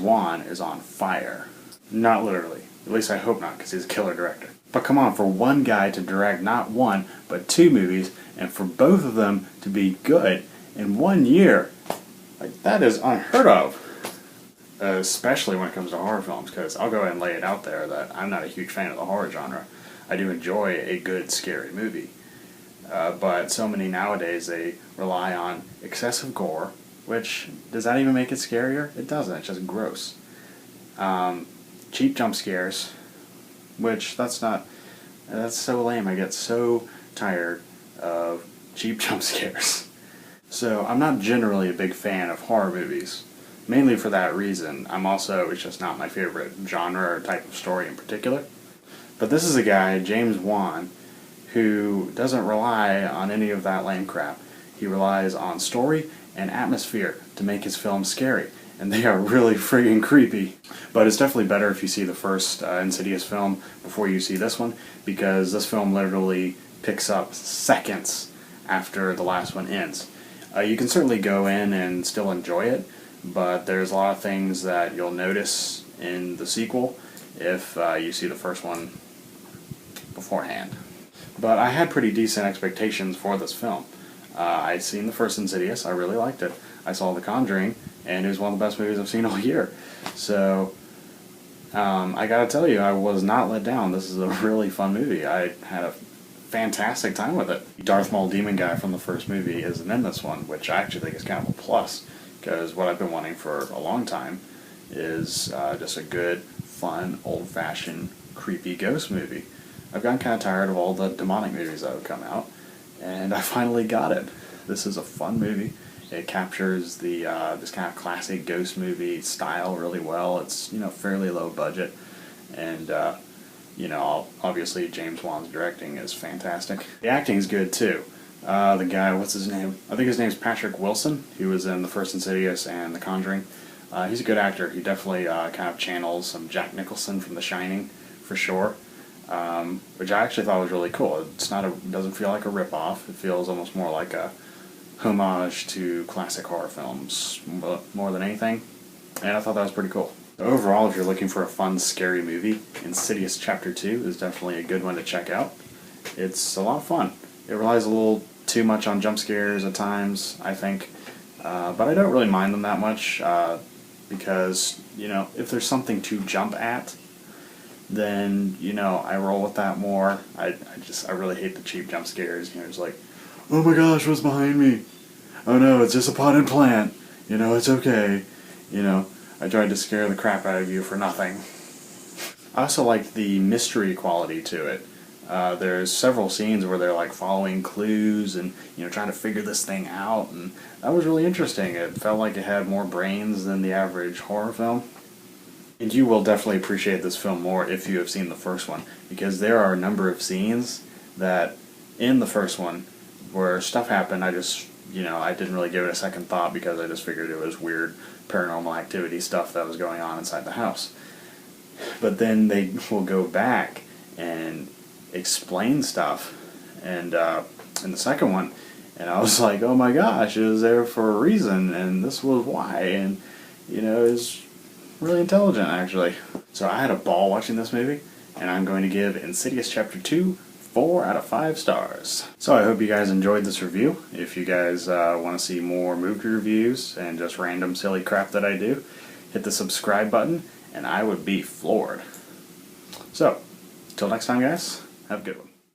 Wan is on fire. Not literally. At least I hope not, because he's a killer director. But come on, for one guy to direct not one, but 2 movies, and for both of them to be good in 1 year, like, that is unheard of. Especially when it comes to horror films, because I'll go ahead and lay it out there that I'm not a huge fan of the horror genre. I do enjoy a good, scary movie. But so many nowadays, they rely on excessive gore, which, does that even make it scarier? It doesn't, it's just gross. Cheap jump scares, which that's so lame. I get so tired of cheap jump scares. So I'm not generally a big fan of horror movies, mainly for that reason. It's just not my favorite genre or type of story in particular. But this is a guy, James Wan, who doesn't rely on any of that lame crap. He relies on story and atmosphere to make his films scary, and they are really friggin' creepy. But it's definitely better if you see the first Insidious film before you see this one, because this film literally picks up seconds after the last one ends. You can certainly go in and still enjoy it, but there's a lot of things that you'll notice in the sequel if you see the first one beforehand. But I had pretty decent expectations for this film. I'd seen the first Insidious, I really liked it. I saw The Conjuring, and it was one of the best movies I've seen all year. So, I gotta tell you, I was not let down. This is a really fun movie. I had a fantastic time with it. Darth Maul demon guy from the first movie isn't in this one, which I actually think is kind of a plus, because what I've been wanting for a long time is just a good, fun, old-fashioned, creepy ghost movie. I've gotten kind of tired of all the demonic movies that have come out, and I finally got it. This is a fun movie. It captures the this kind of classic ghost movie style really well. It's, fairly low budget, and obviously James Wan's directing is fantastic. The acting's good too. The guy, what's his name? I think his name's Patrick Wilson. He was in the first Insidious and The Conjuring. He's a good actor. He definitely kind of channels some Jack Nicholson from The Shining, for sure. Which I actually thought was really cool. It doesn't feel like a ripoff. It feels almost more like a homage to classic horror films more than anything, and I thought that was pretty cool. Overall, if you're looking for a fun, scary movie, Insidious Chapter 2 is definitely a good one to check out. It's a lot of fun. It relies a little too much on jump scares at times, I think, but I don't really mind them that much, because, if there's something to jump at, then, I roll with that more. I really hate the cheap jump scares. It's like, oh my gosh, what's behind me? Oh no, it's just a potted plant. It's okay. I tried to scare the crap out of you for nothing. I also like the mystery quality to it. There's several scenes where they're like following clues and, trying to figure this thing out, and that was really interesting. It felt like it had more brains than the average horror film. And you will definitely appreciate this film more if you have seen the first one, because there are a number of scenes that in the first one where stuff happened, I didn't really give it a second thought, because I just figured it was weird paranormal activity stuff that was going on inside the house. But then they will go back and explain stuff, and in the second one, and I was like, oh my gosh, it was there for a reason, and this was why, and it was really intelligent, actually. So I had a ball watching this movie, and I'm going to give Insidious Chapter 2 4 out of 5 stars. So I hope you guys enjoyed this review. If you guys want to see more movie reviews and just random silly crap that I do, hit the subscribe button, and I would be floored. So, till next time, guys, have a good one.